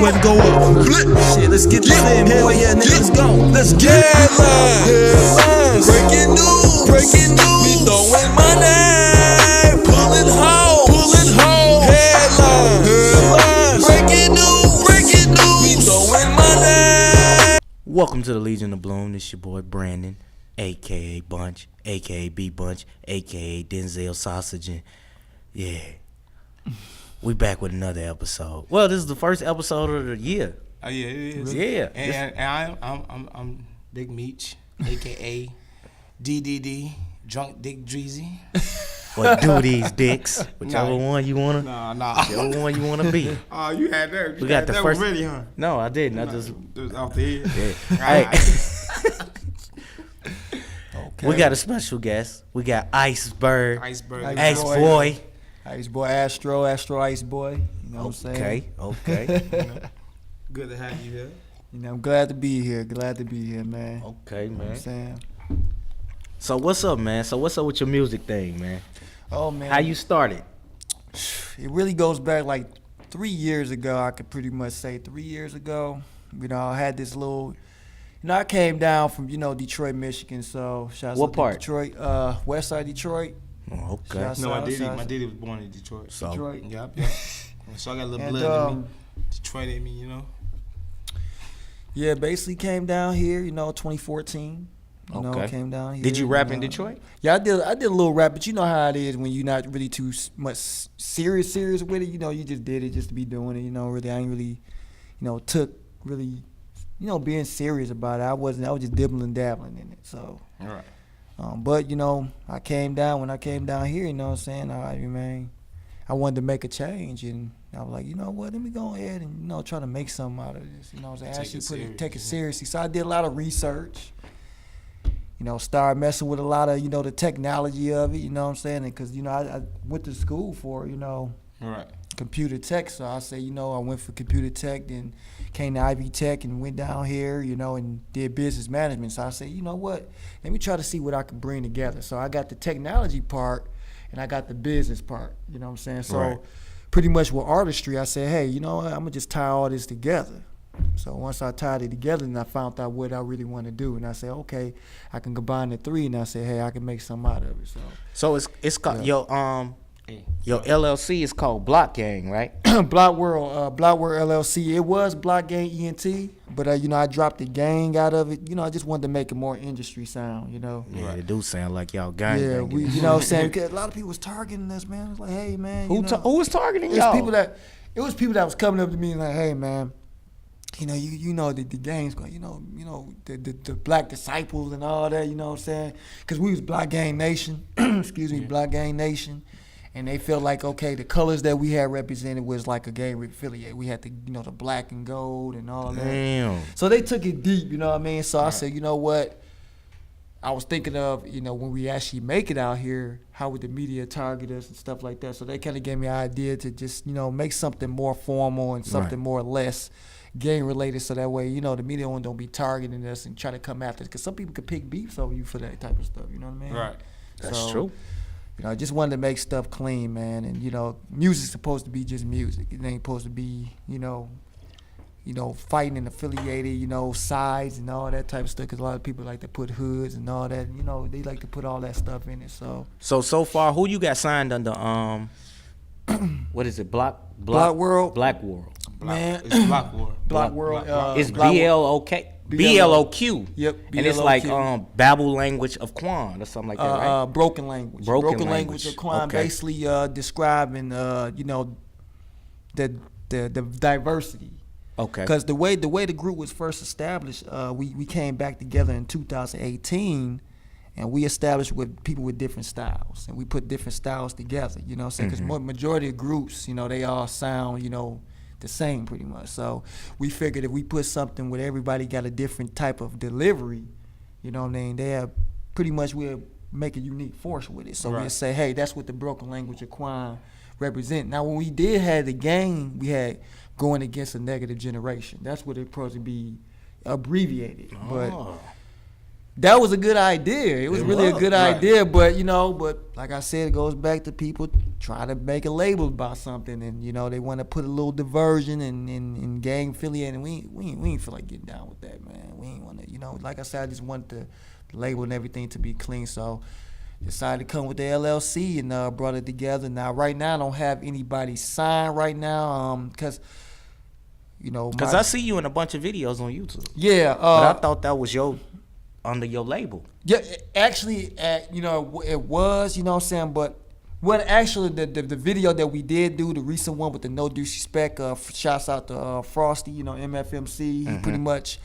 went go up. Shit, let's get this in, boy. Yeah, nigga, let's go. Let's get headlines. Breaking news. We throwing money. Pulling hoes. Headlines. Breaking news. We throwing money. Welcome to the Legion of Bloom. This your boy Brandon, aka Bunch, aka B Bunch, aka Denzel Sausage. And yeah, we back with another episode. Well, this is the first episode of the year. Oh yeah, it is. Yeah, And I'm Big Meech, aka DDD, Drunk Dick Dreezy. or do these dicks, whichever one you wanna. Nah. Whichever one you wanna be. Oh, you had that. We got the first. Ready, huh? No, I didn't. I just off the head. Yeah. Hey. Okay. We got a special guest. We got Iceboy. Iceboy. Iceboy, Astro, Iceboy. You know what I'm saying? Okay. Good to have you here. You know, I'm glad to be here. Man. Okay, You know what I'm man. saying? So what's up, man? So what's up with your music thing, man? Oh, man. How you started? It really goes back like 3 years ago, I could pretty much say 3 years ago. You know, I had this little, I came down from, Detroit, Michigan. So, shout What out part? to Detroit, west side Detroit. Oh, okay. Shouts No, out, my shouts out. daddy was born in Detroit. So Detroit. Yep. So I got a little And, blood in me. Detroit in me, Yeah, basically came down here, 2014. Okay. Came down here. Did you rap in Detroit? Yeah, I did a little rap, but you know how it is when you're not really too much serious with it. You just did it just to be doing it. Really, I ain't really, took really, being serious about it. I was just dibbling and dabbling in it. So, All right. but I came down when I came down here. You know what I'm saying? I wanted to make a change, and I was like, you know what? Let me go ahead and try to make something out of this. You know what I'm saying? Take it seriously. So I did a lot of research. Started messing with a lot of, the technology of it, you know what I'm saying? Because, I went to school for, Right. computer tech. So I say, I went for computer tech, then came to Ivy Tech and went down here, and did business management. So I said, you know what? Let me try to see what I can bring together. So I got the technology part and I got the business part, you know what I'm saying? So Right. pretty much with artistry, I said, hey, you know what? I'm going to just tie all this together. So once I tied it together and I found out what I really want to do, and I said, okay, I can combine the three, and I said, hey, I can make something out of it. So it's called Yeah. your LLC is called Block Gang, right? Block World LLC. It was Block Gang ENT, but I dropped the gang out of it. I just wanted to make it more industry sound. Yeah, it do sound like y'all gang. Yeah, banging. we, you know what I'm saying? Because a lot of people was targeting us, man. It was like, hey, man. Who was targeting It y'all? was people that was coming up to me and like, hey, man. The gang's going, the Black Disciples and all that, you know what I'm saying? Because we was Black Gang Nation, Black Gang Nation, and they felt like, okay, the colors that we had represented was like a gang affiliate. We had the, the black and gold and all that. Damn. So they took it deep, you know what I mean? So I said, you know what? I was thinking of, when we actually make it out here, how would the media target us and stuff like that? So they kind of gave me an idea to just, make something more formal and something more or less gang related, so that way, the media don't be targeting us and try to come after us. Because some people could pick beefs over you for that type of stuff, you know what I mean? Right. That's true. I just wanted to make stuff clean, man. And, music's supposed to be just music. It ain't supposed to be, fighting and affiliated, sides and all that type of stuff. Because a lot of people like to put hoods and all that. They like to put all that stuff in it. So far, who you got signed under? What is it? Block World. Black World. Man. It's Block War. Block World. It's Block BLOK. BLOQ. Yep. And it's like Babel language of Quan or something like that, right? Broken language. Broken language of Quan, okay. basically describing the diversity. Okay. Because the way the group was first established, we came back together in 2018, and we established with people with different styles, and we put different styles together. You know what I'm saying? Because majority of groups, they all sound, the same pretty much. So we figured if we put something where everybody got a different type of delivery, you know what I mean? We'll make a unique force with it. So we'll say, hey, that's what the broken language of Quan represent. Now, when we did have the gang, we had going against a negative generation. That's what it's supposed to be abbreviated. But That was a good idea. It was really a good right. idea, but like I said, it goes back to people trying to make a label about something, and they want to put a little diversion and gang affiliate, and we ain't feel like getting down with that, man. We ain't want to, like I said, I just want the label and everything to be clean, so decided to come with the LLC and brought it together. Now, right now, I don't have anybody signed right now, because I see you in a bunch of videos on YouTube. Yeah, but I thought that was under your label. Yeah, actually, it was, what I'm saying, but actually the video that we did do, the recent one with the No Disrespect, shouts out to Frosty, MFMC, he pretty much,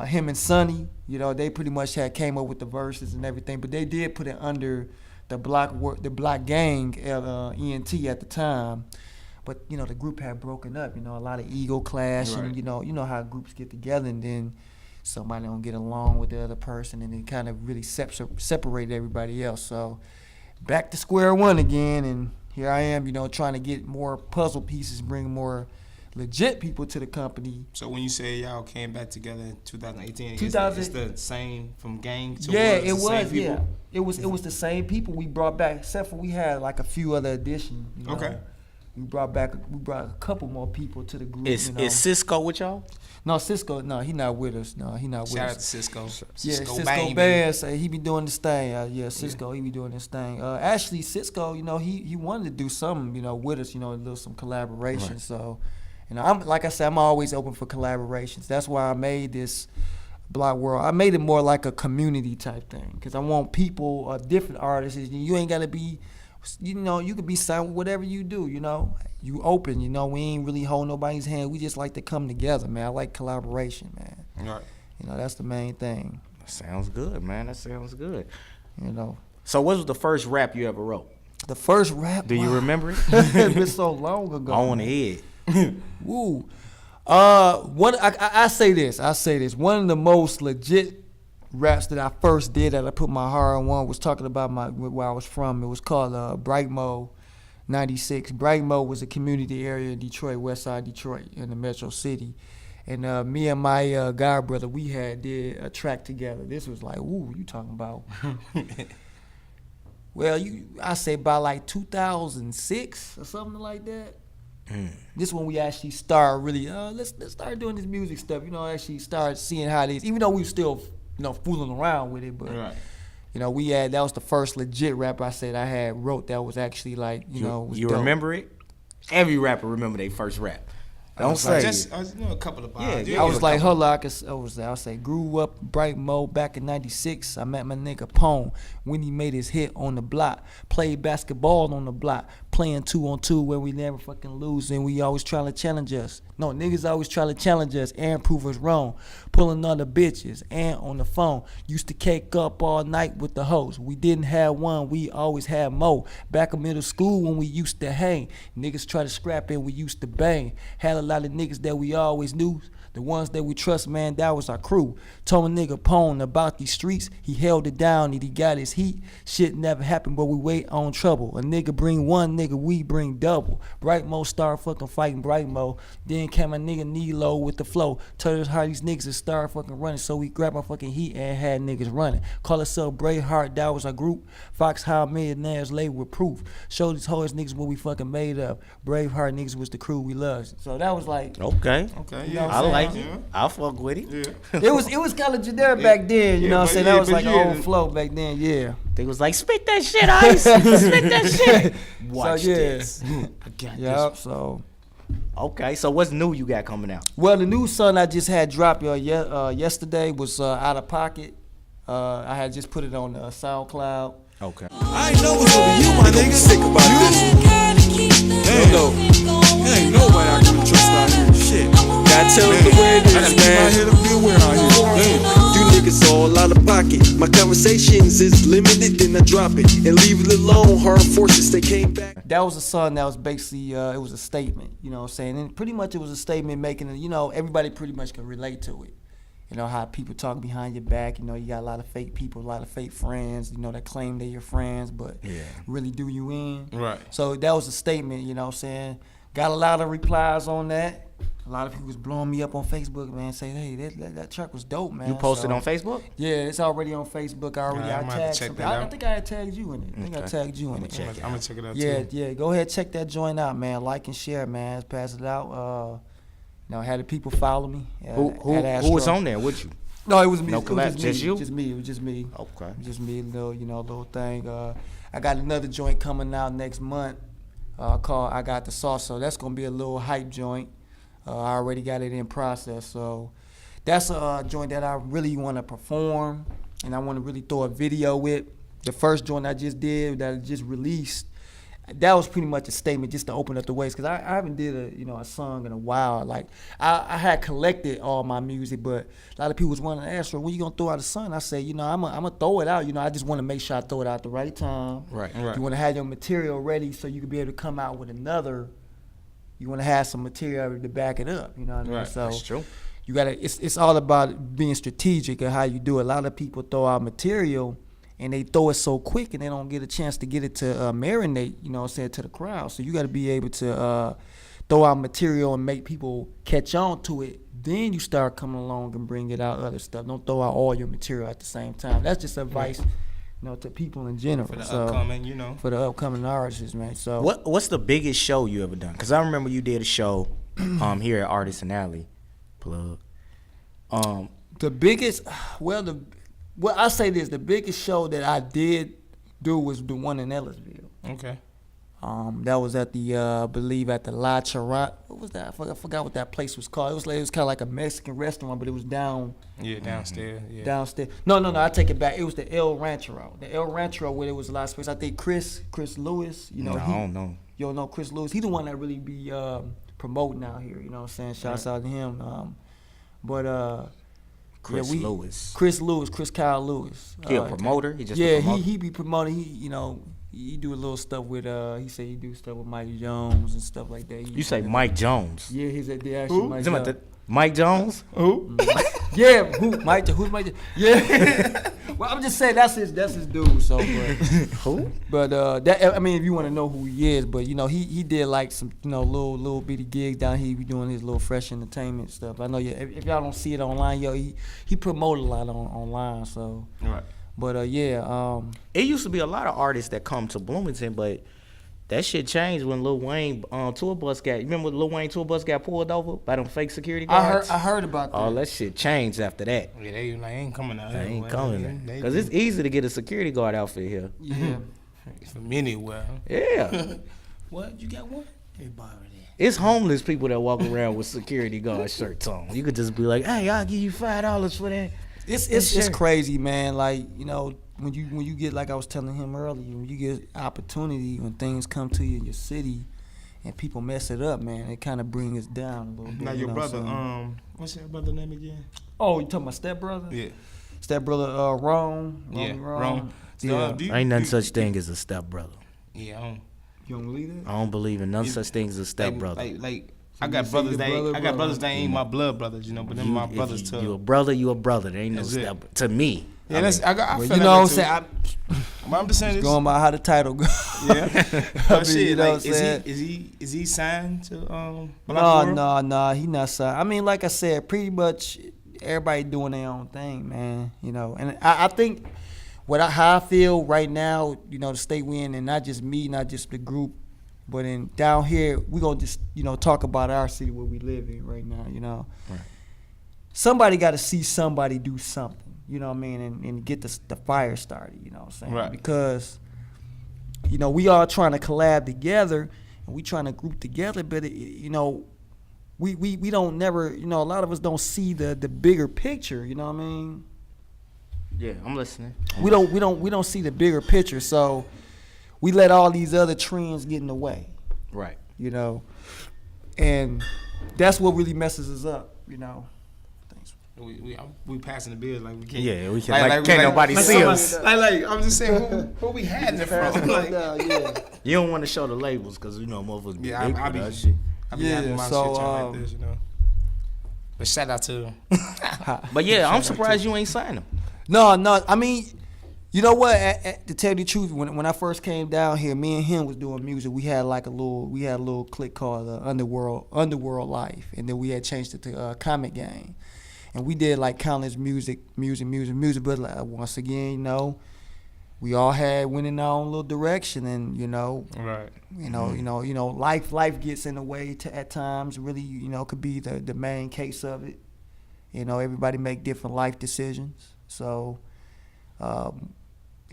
him and Sonny, they pretty much came up with the verses and everything, but they did put it under the Block Gang, ENT at the time. But, the group had broken up, a lot of ego clash, right. And, you know how groups get together, and then somebody don't get along with the other person, and it kind of really separated everybody else. So back to square one again, and here I am, trying to get more puzzle pieces, bring more legit people to the company. So when you say y'all came back together in 2018, it's 2000, the same from gang to it was. It was the same people we brought back, except for we had like a few other additions. Okay. We brought a couple more people to the group. Is Cisco with y'all? No, Cisco, he not with us. No, he not with us. Shout out to Cisco. Cisco Bang, Band, say he be doing this thing. Cisco, he be doing this thing. Actually, Cisco, he wanted to do something, with us, a little some collaboration. Right. So, I'm like I said, I'm always open for collaborations. That's why I made this Block World. I made it more like a community type thing, because I want people, different artists. You ain't gotta be. You could be signed with whatever you do, You open, we ain't really hold nobody's hand. We just like to come together, man. I like collaboration, man. Right. That's the main thing. That sounds good, man. That sounds good. So what was the first rap you ever wrote? The first rap? Do you remember it? It's been so long ago. I want to hear it. Woo. I say this. One of the most legit raps that I first did that I put my heart on was talking about where I was from. It was called Brightmo 96. Brightmo was a community area in Detroit, West Side Detroit, in the Metro City. And me and my god brother, we did a track together. This was like, ooh, you talking about? Well, I say by like 2006 or something like that. This when we actually start really, let's start doing this music stuff. Actually start seeing how it is. Even though we still fooling around with it, but right. That was the first legit rap I wrote that was actually like, was you dope. Remember it? Every rapper remember their first rap. Don't say a couple of bars. I was like, hold on, I'll say, grew up Bright Mo back in 96. I met my nigga Pone when he made his hit on the block. Played basketball on the block. Playing 2-on-2 where we never fucking lose, and we always trying to challenge us. No, niggas always try to challenge us and prove us wrong. Pulling other bitches and on the phone. Used to cake up all night with the hoes. We didn't have one, we always had more. Back in middle school when we used to hang. Niggas try to scrap and we used to bang. Had a lot of niggas that we always knew. The ones that we trust, man, that was our crew. Told a nigga Pone about these streets. He held it down and he got his heat. Shit never happened, but we wait on trouble. A nigga bring one, nigga, we bring double. Bright Mo start fucking fighting Bright Mo. Then came a nigga Nilo with the flow. Told us how these niggas would start fucking running. So we grabbed my fucking heat and had niggas running. Call ourselves Braveheart, that was our group. Fox High Millionaires laid with proof. Showed these hoes niggas what we fucking made of. Braveheart niggas was the crew we loved. So that was like, okay, yeah. I like it. Yeah. I fuck with it. Yeah. It was kind of generic back then, you know what I'm saying? That was like an old flow back then, yeah. They was like, spit that shit, Ice. Spit that shit. Watch this. I got this. So. Okay, so what's new you got coming out? Well, the new song I just had dropped yesterday was Out of Pocket. I had just put it on SoundCloud. Okay. I ain't know what's over you, my nigga. Sick about this. No. Ain't no way I can trust out here. Shit. Gotta tell them the way it is, man. I gotta be aware out here. You niggas all out of pocket. My conversations is limited, then I drop it and leave it alone. Hard forces, they came back. That was a song that was basically, it was a statement, you know what I'm saying? And pretty much it was a statement making it, everybody pretty much can relate to it. How people talk behind your back, you got a lot of fake people, a lot of fake friends, that claim they're your friends, but really do you in. Right. So that was a statement, you know what I'm saying? Got a lot of replies on that. A lot of people was blowing me up on Facebook, man, saying, "Hey, that track was dope, man." You posted So, on Facebook? Yeah, it's already on Facebook. I already I'm gonna have to tagged check somebody. that I out. think I had tagged you in it. I think I tagged you in it. check I'm gonna check it out Yeah, too. yeah. Go ahead, check that joint out, man. Like and share, man. Let's pass it out. Had the people follow me. Who was on there with you? No, it was me. No It was collab, just you? Just me. It was just me. Okay. Just me, little thing. I got another joint coming out next month called I Got the Sauce. So that's gonna be a little hype joint. I already got it in process. So that's a joint that I really want to perform, and I want to really throw a video with. The first joint I just did that I just released, that was pretty much a statement just to open up the ways, because I haven't did a song in a while. Like I had collected all my music, but a lot of people was wondering, Astro, when you gonna throw out a song? I say, I'm gonna throw it out. I just want to make sure I throw it out the right time. Right. You want to have your material ready so you can be able to come out with another. You want to have some material to back it up. You know what I mean? Right. So That's true. you gotta. It's all about being strategic and how you do it. A lot of people throw out material and they throw it so quick and they don't get a chance to get it to marinate, to the crowd. So you got to be able to throw out material and make people catch on to it. Then you start coming along and bring it out other stuff. Don't throw out all your material at the same time. That's just advice, to people in general. For the upcoming, For the upcoming artists, man. So What's the biggest show you ever done? Because I remember you did a show here at Artists and Alley. Plug. The biggest, well, I say this, the biggest show that I did do was the one in Ellisville. Okay. That was at the, I believe at the La Charat. What was that? I forgot what that place was called. It was kind of like a Mexican restaurant, but it was downstairs. Yeah. Downstairs. No, I take it back. It was the El Ranchero. The El Ranchero where there was a lot of space. I think Chris Lewis, I don't know. You don't know Chris Lewis. He the one that really be promoting out here, you know what I'm saying? Shouts out to him. Chris Lewis. Chris Kyle Lewis. He a promoter? He just a promoter? he be promoting. He do a little stuff with. He said he do stuff with Mike Jones and stuff like that. You say Mike Jones? Yeah, he's at the actual Mike Jones. Mike Jones? Who? Yeah, who's Mike? Yeah. Well, I'm just saying that's his dude. So, Who? But if you want to know who he is, but he did like some little bitty gigs down here. He be doing his little fresh entertainment stuff. I know if y'all don't see it online, he promoted a lot online. So Right. But It used to be a lot of artists that come to Bloomington, but that shit changed when Lil Wayne tour bus got. You remember when Lil Wayne tour bus got pulled over by them fake security guards? I heard about that. Oh, that shit changed after that. Yeah, they ain't coming out. They ain't coming They because it's easy to get a security guard outfit here. Yeah. from anywhere. Yeah, What? You got one? Everybody there. it's homeless people that walk around with security guard shirts on. You could just be like, "Hey, I'll give you $5 for that." It's crazy, man. Like, when you get, like I was telling him earlier, when you get opportunity, when things come to you in your city and people mess it up, man, it kind of brings us down a little bit. Now your brother, so. what's your brother name again? Oh, you talking about stepbrother? Yeah. Stepbrother Rome. Yeah, Rome. So, Yeah. Ain't nothing such thing as a stepbrother. Yeah, You don't believe that? I don't believe in none such thing as a stepbrother. Like So I got you say brothers your that ain't, brother, I got brothers brother. that ain't my blood brothers, but then my brothers too. You a brother, you a brother. There ain't no That's it. step to me. Yeah, I Well, feel you know what I'm that saying? But I'm just saying this. Going by how the title goes. Yeah. But shit, you know like, what I'm saying? is he signed to Black World? No, he not signed. I mean, like I said, pretty much everybody doing their own thing, man. And I think how I feel right now, the state we in, and not just me, not just the group, but down here, we gonna just talk about our city where we live in right now. Right. Somebody got to see somebody do something. You know what I mean, and get the fire started. You know what I'm saying? Right. Because we all trying to collab together, and we trying to group together, but we don't never, a lot of us don't see the bigger picture. You know what I mean? Yeah, I'm listening. We don't see the bigger picture, so we let all these other trends get in the way. Right. And that's what really messes us up. Thanks. We passing the bills like we can't. Yeah, we can. Can't nobody see us. Like I'm just saying, who we had it from? Like, You don't want to show the labels because motherfuckers be Yeah, big I for be- that shit. I be having my shit like this, But shout out to them. But yeah, I'm surprised you ain't signed them. No. I mean, You know what? To tell you the truth, when I first came down here, me and him was doing music. We had a little clique called Underworld Life, and then we had changed it to Comic Gang, and we did like countless music. But like, once again, you know, we all went in our own little direction, and you know, Right. life gets in the way at times. Really, you know, could be the main case of it. You know, everybody make different life decisions, so.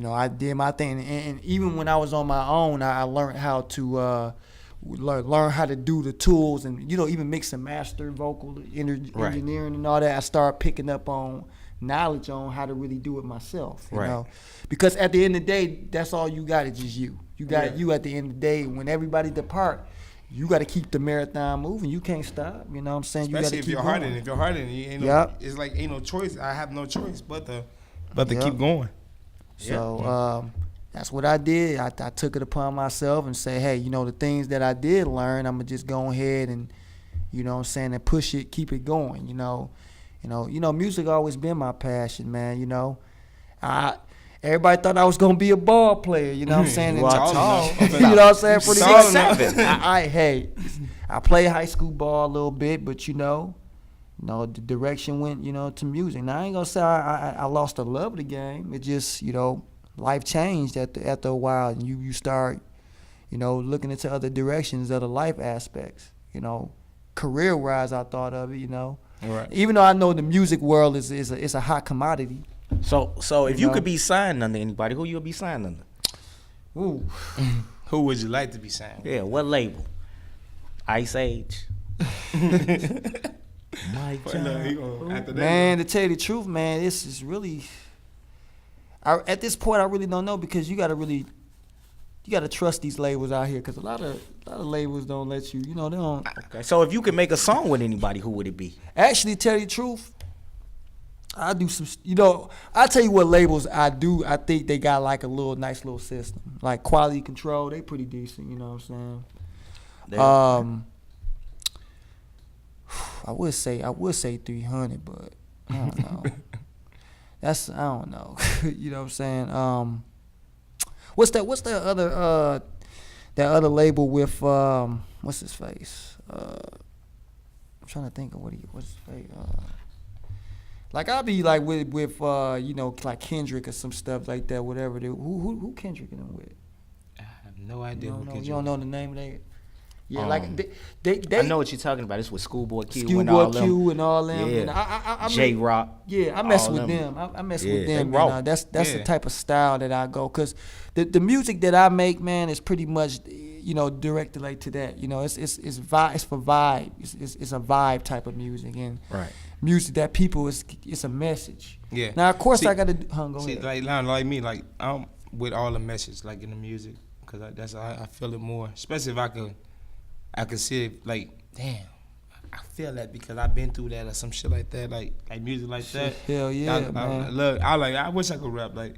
You know, I did my thing, and even when I was on my own, I learned how to learn how to do the tools, and you know, even mix and master, vocal engineering, and all that. I started picking up on knowledge on how to really do it myself. You know, because at the end of the day, that's all you got is just you. You got you at the end of the day. When everybody depart, you got to keep the marathon moving. You can't stop. You know what I'm saying? Especially you got to keep going. If you're hardened, you ain't no, it's like ain't no choice. I have no choice but to keep going. So that's what I did. I took it upon myself and say, hey, you know, the things that I did learn, I'm gonna just go ahead and, you know what I'm saying, and push it, keep it going. You know, music always been my passion, man. You know, everybody thought I was gonna be a ball player. You know what I'm saying? You know what I'm saying? For the I played high school ball a little bit, but you know, the direction went, you know, to music. Now I ain't gonna say I lost the love of the game. It just, you know, life changed after a while, and you start, you know, looking into other directions, other life aspects. You know, career-wise, I thought of it. You know, right. Even though I know the music world is a hot commodity. So if you could be signed under anybody, who you would be signed under? Ooh, who would you like to be signed? Yeah, what label? Ice Age. Man, to tell you the truth, man, this is really. At this point, I really don't know, because you gotta trust these labels out here, because a lot of labels don't let you. You know, they don't. Okay, so if you could make a song with anybody, who would it be? Actually, tell you the truth, I do some. You know, I tell you what labels I do. I think they got like a nice little system, like Quality Control. They pretty decent. You know what I'm saying? I would say 300, but I don't know. I don't know. You know what I'm saying? What's that other label with what's his face? I'm trying to think of what's his face. Like I'll be like with you know, like Kendrick or some stuff like that, whatever. Who Kendrick in them with? I have no idea. You don't know the name of that? Yeah, like they. I know what you're talking about. It's with Schoolboy Q and all them. Yeah. And I J-Rock. Yeah, I mess with them. I mess with them. That's the type of style that I go. Cause the music that I make, man, is pretty much, you know, directed like to that. You know, it's for vibe. It's a vibe type of music, and music that people it's a message. Yeah. Now of course I got to go ahead. Like me, like I'm with all the message like in the music, cause that's I feel it more. Especially if I could see it, like, damn, I feel that because I've been through that or some shit like that, like music like that. Hell yeah, man. I wish I could rap. Like,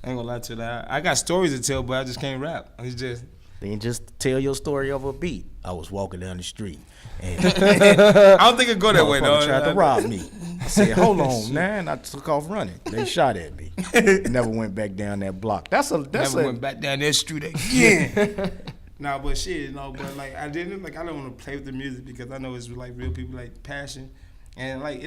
I ain't gonna lie to you. Like, I got stories to tell, but I just can't rap. It's just. Then just tell your story over a beat. I was walking down the street, and I don't think it go that way though. Tried to rob me. I said, "Hold on, man!" I took off running. They shot at me. Never went back down that block. Never went back down that street again. Nah, but shit, but like I don't want to play with the music, because I know it's like real people, like passion, and like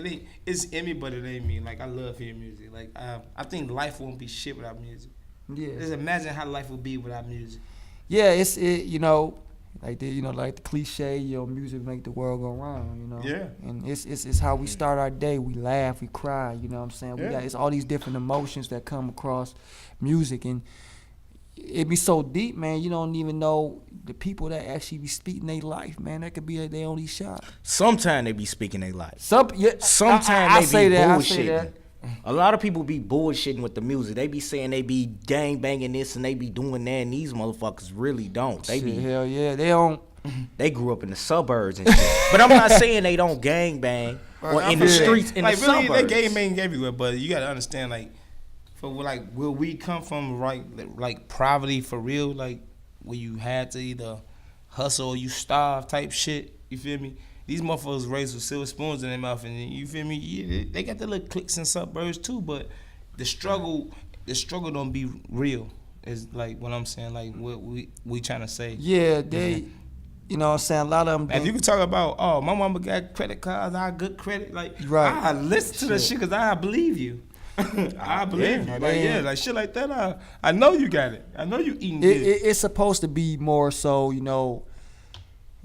it's in me, but it ain't me. Like I love hearing music. Like I think life won't be shit without music. Yeah. Just imagine how life would be without music. Yeah, you know, like the cliche, you know, music make the world go round, you know. Yeah. And it's how we start our day. We laugh, we cry, you know what I'm saying? It's all these different emotions that come across music, and it be so deep, man. You don't even know the people that actually be speaking their life, man. That could be their only shot. Sometimes they be speaking their life. Sometimes they be bullshitting. A lot of people be bullshitting with the music. They be saying they be gang banging this and they be doing that, and these motherfuckers really don't. They be hell yeah, they don't. They grew up in the suburbs and shit. But I'm not saying they don't gang bang or in the streets in the suburbs. They gang bang everywhere, but you gotta understand, like, for like where we come from, right? Like poverty for real, like where you had to either hustle or you starve type shit. You feel me? These motherfuckers raised with silver spoons in their mouth, and you feel me? Yeah, they got their little cliques and suburbs too, but the struggle the struggle don't be real. Is like what I'm saying, like what we trying to say. Yeah, they, you know what I'm saying, a lot of them. If you could talk about, oh, my mama got credit cards, I got good credit, like, Right. I listen to that shit because I believe you. I believe you. Like, like shit like that, I know you got it. I know you eating good. It's supposed to be more so, you know,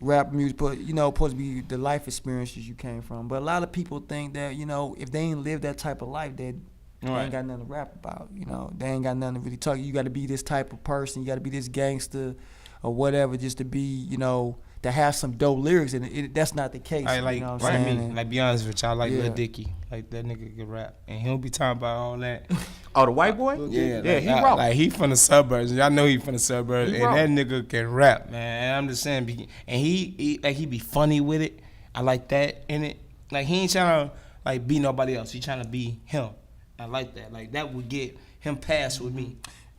rap music, but, you know, supposed to be the life experiences you came from. But a lot of people think that, you know, if they ain't live that type of life, they ain't got nothing to rap about, you know. They ain't got nothing to really talk. You got to be this type of person. You got to be this gangster or whatever just to be, you know, to have some dope lyrics. And that's not the case. Like, you know what right I'm me, saying? like, be honest with y'all, like Yeah. Lil Dicky. Like, that nigga can rap. And he don't be talking about all that. Oh, the white boy? Yeah, Yeah, like, he raw. Like, he from the suburbs. Y'all know he from the suburbs. He And raw. that nigga can rap, man. And I'm just saying, and he be funny with it. I like that in it. Like, he ain't trying to, like, be nobody else. He trying to be him. I like that. Like, that would get him past with me.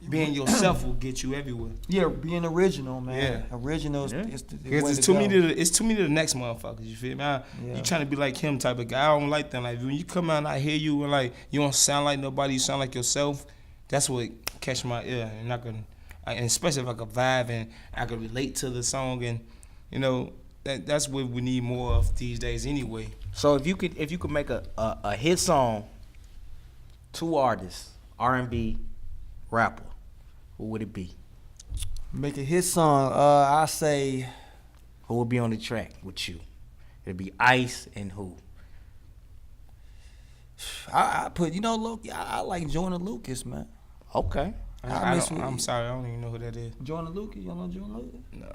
Being yourself will get you everywhere. Yeah, being original, man. Yeah. Original is the Because way it's to too go. many it's too many to the next motherfuckers. You feel me? You trying to be like him type of guy. I don't like that. Like when you come out and I hear you and like you don't sound like nobody. You sound like yourself. That's what catch my ear. And and especially if I could vibe and I could relate to the song and you know that's what we need more of these days anyway. So if you could make a hit song, 2 artists, R&B, rapper, who would it be? Make a hit song. I say Who would be on the track with you? It'd be Ice and who? I put, you know, Loki. I like Jordan Lucas, man. Okay. I'm sorry, I don't even know who that is. Jordan Lucas, you don't know Jordan Lucas? No.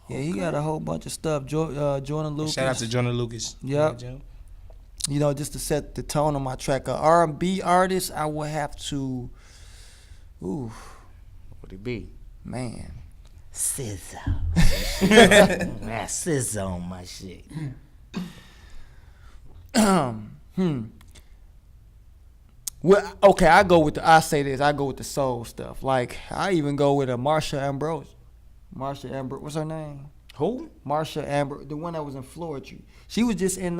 Yeah, he got a whole bunch of stuff. Jordan Lucas. Shout out to Jonah Lucas. Yep. You know, just to set the tone on my track. R&B artist, I would have to. Ooh, What would it be? man. SZA. That SZA on my shit. Well, okay, I go with the soul stuff. Like I even go with a Marsha Ambrose. What's her name? Who? Marsha Amber, the one that was in Florida. She was just in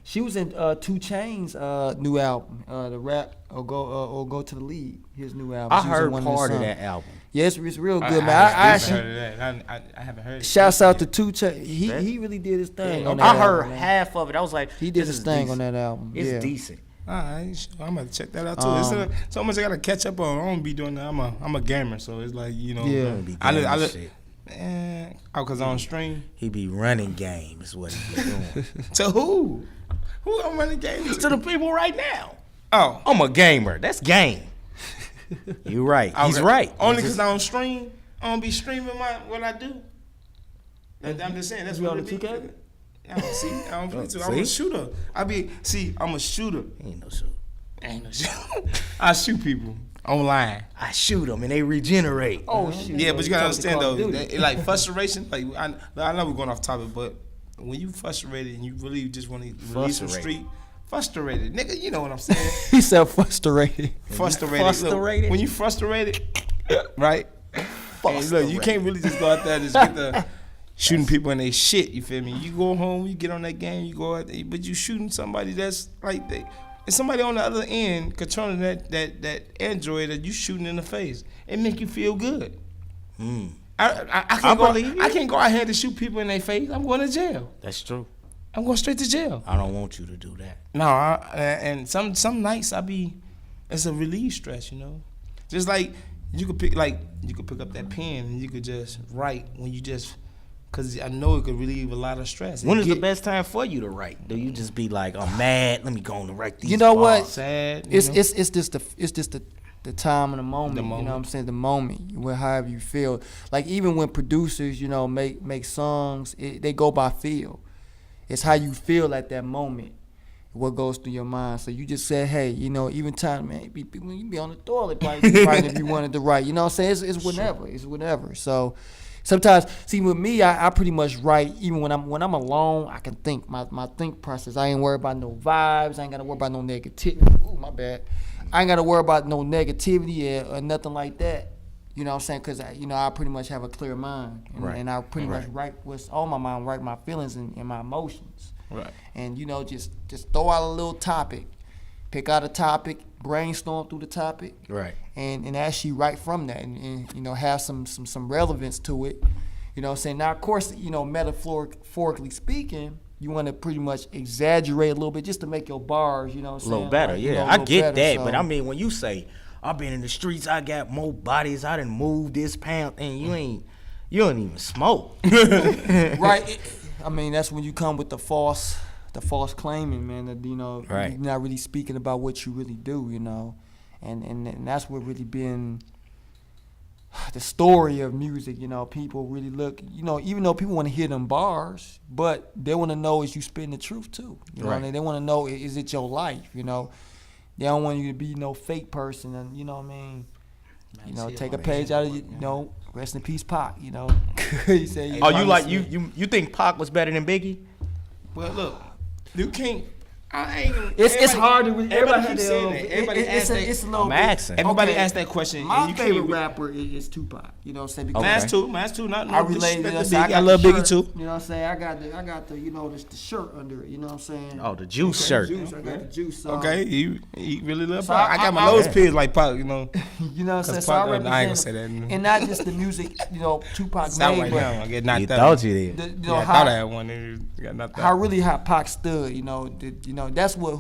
she was in 2 Chainz's new album, the rap or go to the lead, his new album. I She was in heard one of his part of songs. that album. Yeah, it's real good, man. I actually, haven't heard of that. I haven't heard it. shouts out to 2 Chainz. He really did his thing on that I heard album, man. half of it. I was like, He did this his is thing decent. on that album. It's yeah. decent. All right, I'm gonna check that out too. It's so much I gotta catch up on. I don't be doing that. I'm a gamer, so it's like you know. Yeah. Don't be I gaming look. shit. Cause on stream. He be running game is what he be doing. To who? Who I'm running games To the people right now. Oh, I'm a gamer. That's game. You right. He's okay. right. Only He's cause I don't stream. I don't be streaming what I do. I'm just saying that's You what on it the be. 2K? I don't see. I don't play too. I'm a See? shooter. I'm a shooter. Ain't no shoot. Ain't no shooter. I shoot people online. I shoot them and they regenerate. Oh shit. Yeah, but you gotta understand Call of though, Duty. like frustration. Like I know we're going off topic, but when you frustrated and you really just want to release some street, frustrated, nigga, you know what I'm saying? He said frustrated. Frustrated. Look, Frustrated? when you frustrated, right? And look, you can't really just go out there and just get the shooting people in their shit. You feel me? You go home, you get on that game, you go out there, but you shooting somebody that's like and somebody on the other end controlling that Android that you shooting in the face. It make you feel good. I can't go out here to shoot people in their face. I'm going to jail. That's true. I'm going straight to jail. I don't want you to do that. No, and some nights it's a relief stress, you know. Just like you could pick up that pen and you could just write when you just, cause I know it could relieve a lot of stress. When is the best time for you to write? Do you just be like, I'm mad, let me go on and write these You know what? bars? sad? It's just the time and the moment. The You know moment. what I'm saying? The moment, where however you feel. Like even when producers, you know, make songs, they go by feel. It's how you feel at that moment, what goes through your mind. So you just said, hey, you know, even time, man, you be on the toilet writing if you wanted to write. You know what I'm saying? It's whenever. It's whatever. So sometimes, see, with me, I pretty much write even when I'm alone. I can think my think process. I ain't worried about no vibes. I ain't gotta worry about no negativity. Ooh, my bad. I ain't gotta worry about no negativity or nothing like that. You know what I'm saying? Because I pretty much have a clear mind, and I pretty much write what's on my mind, write my feelings and my emotions. Right. And just throw out a little topic, pick out a topic, brainstorm through the topic, Right. and actually write from that, and you know, have some relevance to it. You know what I'm saying? Now, of course, you know, metaphorically speaking, you want to pretty much exaggerate a little bit just to make your bars, you know what I'm A saying? little better, like, you yeah. know, a I little get better, that, so. but I mean, when you say, I've been in the streets, I got more bodies, I done moved this pound, and you don't even smoke. Right. I mean, that's when you come with the false claiming, man, that, you know, Right. you're not really speaking about what you really do, you know. And that's what really been the story of music, you know. People really look, you know, even though people want to hear them bars, but they want to know is you spitting the truth too. You know, Right. they want to know, is it your life, you know. They don't want you to be no fake person, and you know what I mean. You know, take a page out of you know, rest in peace, Pac. You know, he said. Oh, you like you think Pac was better than Biggie? Well, look, you can't. I ain't gonna. It's hard to. Everybody keeps saying that. Everybody asks that. It's a little I'm bit. asking. Everybody Okay. asked that question. My and you favorite can't. rapper is Tupac. You know what I'm saying? Because Okay. Mine's too. Not I relate to disrespect this. to Biggie. I got love the Biggie shirt, too. You know what I'm saying? I got the you know the shirt under it. You know what I'm saying? Oh, the juice shirt. Juice. I got the juice. So, Okay, he really love So Pac. I got my nose pierced like Pac, you know. You know what I'm saying? 'Cause So I Pac- I ain't gonna represent say that. and not just the music. You know, Tupac It's out made, right but now. I get knocked You out. thought you did. the, you Yeah, know I how thought I had one. And you got knocked how out. really how Pac stood, you know, that's what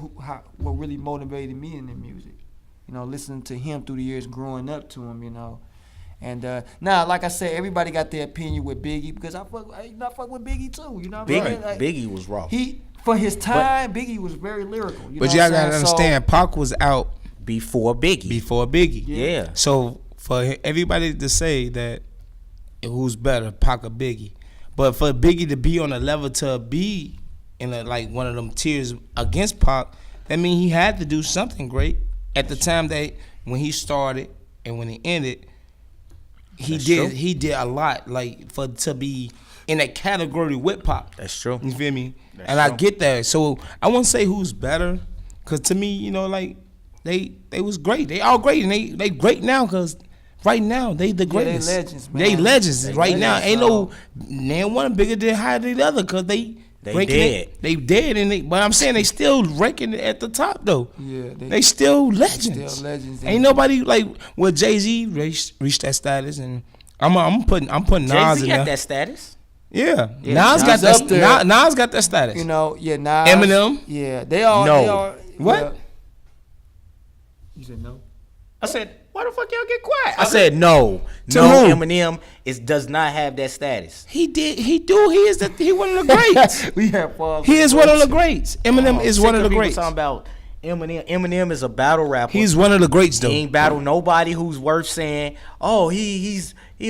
really motivated me in the music. You know, listening to him through the years, growing up to him, you know. And now, like I said, everybody got their opinion with Biggie because I fuck with Biggie too. You know what I'm saying? Like, Biggie was raw. he for his time, Biggie was very lyrical. You But know you what I'm gotta saying? So, understand, Pac was out Before Biggie. before Biggie. Yeah. So for everybody to say that who's better, Pac or Biggie, but for Biggie to be on a level to be in like one of them tiers against Pac, that means he had to do something great at the time that when he started and when he ended. He did a lot like for to be in that category with Pac. That's true. You feel me? That's And I true. get that. So I won't say who's better, cause to me, you know, like they was great. They all great, and they great now, cause right now they the they greatest. legends, man. They legends right now. legends, Ain't so- no one bigger than higher than the other, cause they ranking dead. They dead, and but I'm saying they still ranking it at the top though. Yeah, They still legends. still legends. Ain't nobody like well Jay-Z reached that status, and I'm putting Nas Jay-Z in got there. that status. Yeah, Yeah, Nas got Nas up there. that. Nas got that status. You know, yeah, Nas. Eminem? Yeah, they all. No. They all What? yeah. You said no. I said, why the fuck y'all get quiet? I said, no. To No, whom? Eminem does not have that status. He did. He do. He is he one of the greats. We have pause. He is one of the greats. Eminem is one of the People greats. talking about Eminem. Eminem is a battle rapper. He's one of the greats though. He ain't battle nobody who's worth saying, oh, he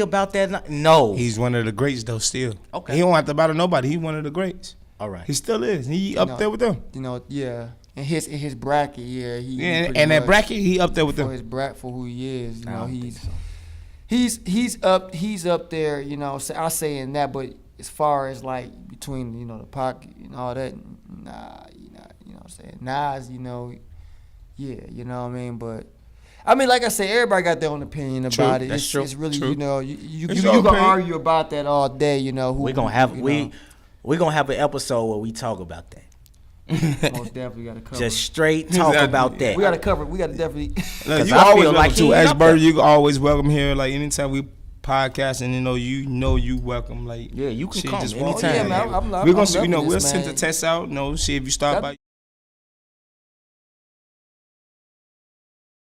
about that. No. He's one of the greats though. Still. Okay. He don't have to battle nobody. He one of the greats. All right. He still is. He up know, there with them. You know, yeah. In his bracket, yeah. He Yeah, pretty and that much- bracket, he up there with for them. his bracket for who he is. You I know, don't think so. he's up there. You know, so I say in that, but as far as like between the pocket and all that, nah, you know what I'm saying. Nas, yeah, you know what I mean. But I mean, like I say, everybody got their own opinion True, about it. that's It's, true, it's really true. you It's can your opinion. argue about that all day. You know, who We're gonna have you we're gonna have an episode where we talk about that. know, most definitely got to cover. Just straight talk Exactly. about that. we got to cover. We got to definitely. Look, 'Cause you I always feel welcome like he to ain't up there. Iceboy. You always welcome here. Like anytime we podcast, and you welcome. Like Yeah, you can shit, come just anytime. walk Oh, yeah, in. man, I'm we're gonna loving we'll this, send man. the test out. No, see if you stop That- by.